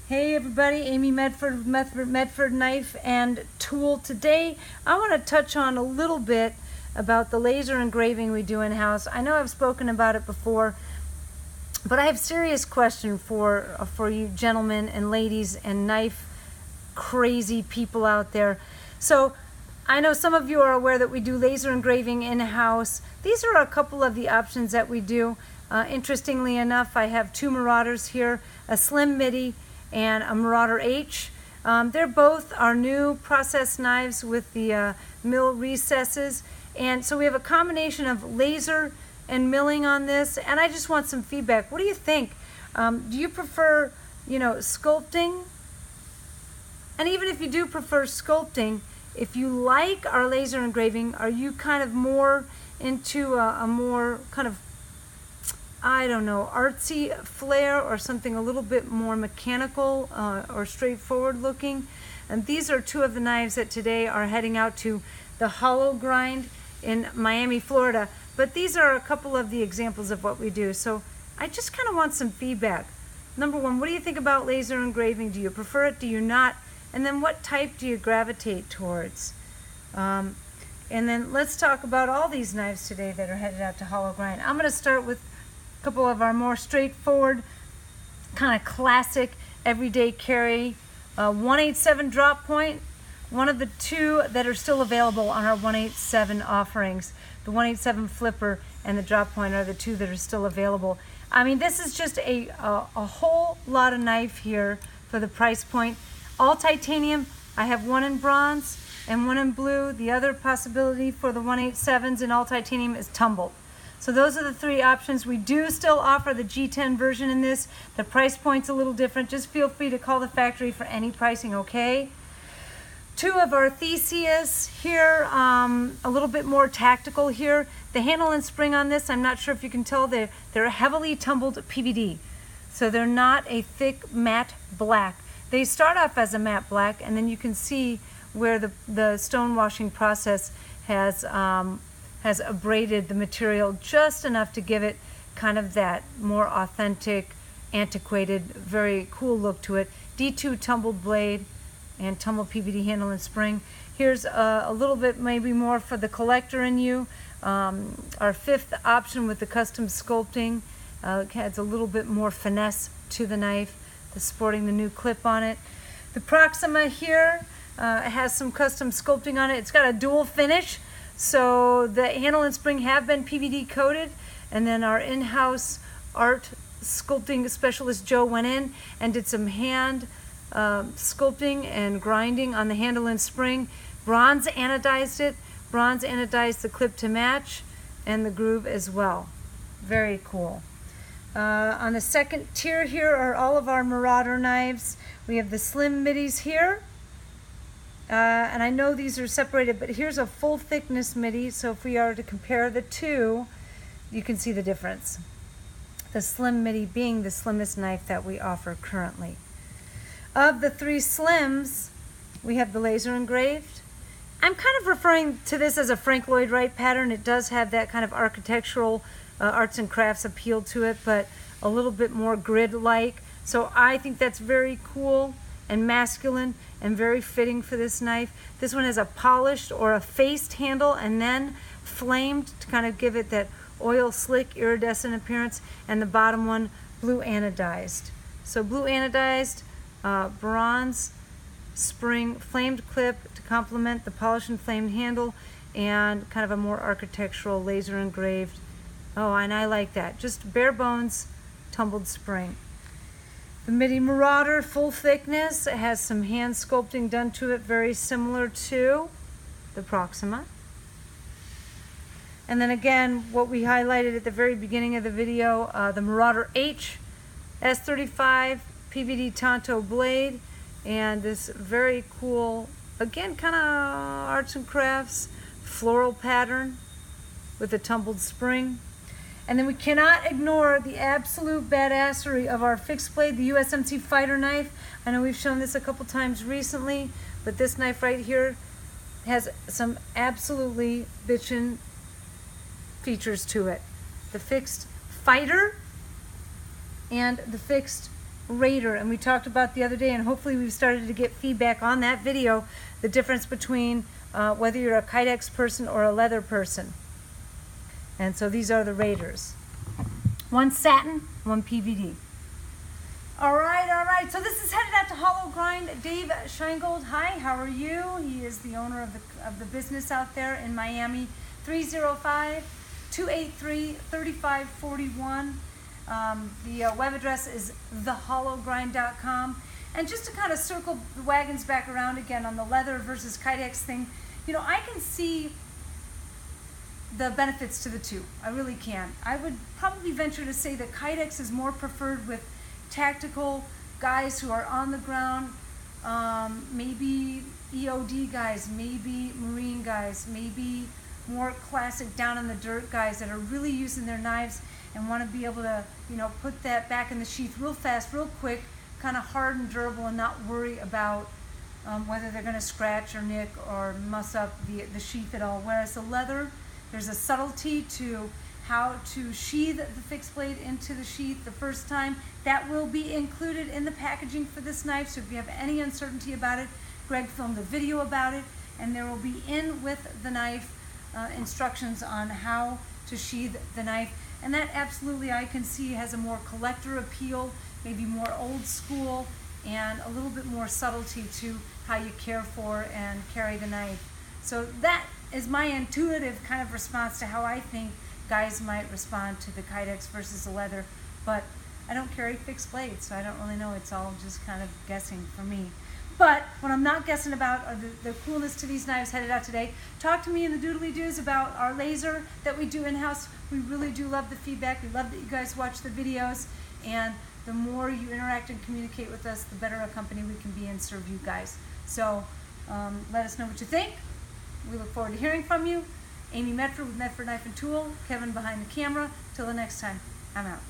Hey everybody, Amy Medford Knife and Tool. Today I want to touch on a little bit about the laser engraving we do in-house. I know I've spoken about it before, but I have a serious question for you gentlemen and ladies and knife crazy people out there. So I know some of you are aware that we do laser engraving in-house. These are a couple of the options that we do. Interestingly enough, I have two Marauders here, a slim MIDI and a Marauder H. They're both our new process knives with the mill recesses, and so we have a combination of laser and milling on this, and I just want some feedback. What do you think? Do you prefer, sculpting? And even if you do prefer sculpting, if you like our laser engraving, are you kind of more into a more kind of, I don't know, artsy flair, or something a little bit more mechanical or straightforward looking? And these are two of the knives that today are heading out to the Hollow Grind in Miami, Florida. But these are a couple of the examples of what we do. So I just kind of want some feedback. Number one, what do you think about laser engraving? Do you prefer it? Do you not? And then what type do you gravitate towards? And then let's talk about all these knives today that are headed out to Hollow Grind. I'm going to start with a couple of our more straightforward, kind of classic, everyday carry. 187 drop point, one of the two that are still available on our 187 offerings. The 187 flipper and the drop point are the two that are still available. I mean, this is just a whole lot of knife here for the price point. All titanium. I have one in bronze and one in blue. The other possibility for the 187s in all titanium is tumbled. So those are the three options. We do still offer the G10 version in this. The price point's a little different. Just feel free to call the factory for any pricing, okay? Two of our Theseus here, a little bit more tactical here. The handle and spring on this, I'm not sure if you can tell, they're a heavily tumbled PVD. So they're not a thick matte black. They start off as a matte black, and then you can see where the stone washing process has abraded the material just enough to give it kind of that more authentic, antiquated, very cool look to it. D2 tumbled blade and tumbled PVD handle and spring. Here's a little bit maybe more for the collector in you. Our fifth option with the custom sculpting adds a little bit more finesse to the knife, sporting the new clip on it. The Proxima here has some custom sculpting on it. It's got a dual finish. So the handle and spring have been PVD coated, and then our in-house art sculpting specialist Joe went in and did some hand sculpting and grinding on the handle and spring. Bronze anodized it. Bronze anodized the clip to match and the groove as well. Very cool. On the second tier here are all of our Marauder knives. We have the slim middies here. And I know these are separated, but here's a full thickness MIDI, so if we are to compare the two, you can see the difference. The slim MIDI being the slimmest knife that we offer currently. Of the three slims, we have the laser engraved. I'm kind of referring to this as a Frank Lloyd Wright pattern. It does have that kind of architectural arts and crafts appeal to it, but a little bit more grid-like. So I think that's very cool and masculine and very fitting for this knife. This one has a polished or a faced handle and then flamed to kind of give it that oil slick iridescent appearance, and the bottom one blue anodized. So blue anodized, bronze spring flamed clip to complement the polished and flamed handle, and kind of a more architectural laser engraved. Oh, and I like that. Just bare bones tumbled spring. The MIDI Marauder, full thickness. It has some hand sculpting done to it, very similar to the Proxima. And then again, what we highlighted at the very beginning of the video, the Marauder H, S35 PVD Tonto blade, and this very cool, again, kind of arts and crafts, floral pattern with a tumbled spring. And then we cannot ignore the absolute badassery of our fixed blade, the Usmc fighter knife. I know we've shown this a couple times recently, but this knife right here has some absolutely bitchin' features to it. The fixed fighter and the fixed Raider, and we talked about the other day, and hopefully we've started to get feedback on that video, the difference between whether you're a Kydex person or a leather person. And so these are the Raiders. One satin, one PVD. All right. So this is headed out to Hollow Grind. Dave Scheingold, hi, how are you? He is the owner of the business out there in Miami. 305-283-3541. The web address is thehollowgrind.com. And just to kind of circle the wagons back around again on the leather versus Kydex thing, you know, I can see the benefits to the two. I really can. I would probably venture to say that Kydex is more preferred with tactical guys who are on the ground, maybe EOD guys, maybe Marine guys, maybe more classic down in the dirt guys that are really using their knives and want to be able to, you know, put that back in the sheath real fast, real quick, kind of hard and durable, and not worry about whether they're going to scratch or nick or muss up the sheath at all. Whereas the leather, there's a subtlety to how to sheathe the fixed blade into the sheath the first time. That will be included in the packaging for this knife, so if you have any uncertainty about it, Greg filmed a video about it, and there will be in with the knife instructions on how to sheathe the knife. And that absolutely I can see has a more collector appeal, maybe more old school, and a little bit more subtlety to how you care for and carry the knife. So that is my intuitive kind of response to how I think guys might respond to the Kydex versus the leather, but I don't carry fixed blades, so I don't really know. It's all just kind of guessing for me. But what I'm not guessing about are the coolness to these knives headed out today. Talk to me in the doodly-doos about our laser that we do in-house. We really do love the feedback. We love that you guys watch the videos, and the more you interact and communicate with us, the better a company we can be and serve you guys. So let us know what you think. We look forward to hearing from you. Amy Medford with Medford Knife and Tool, Kevin behind the camera. Till the next time, I'm out.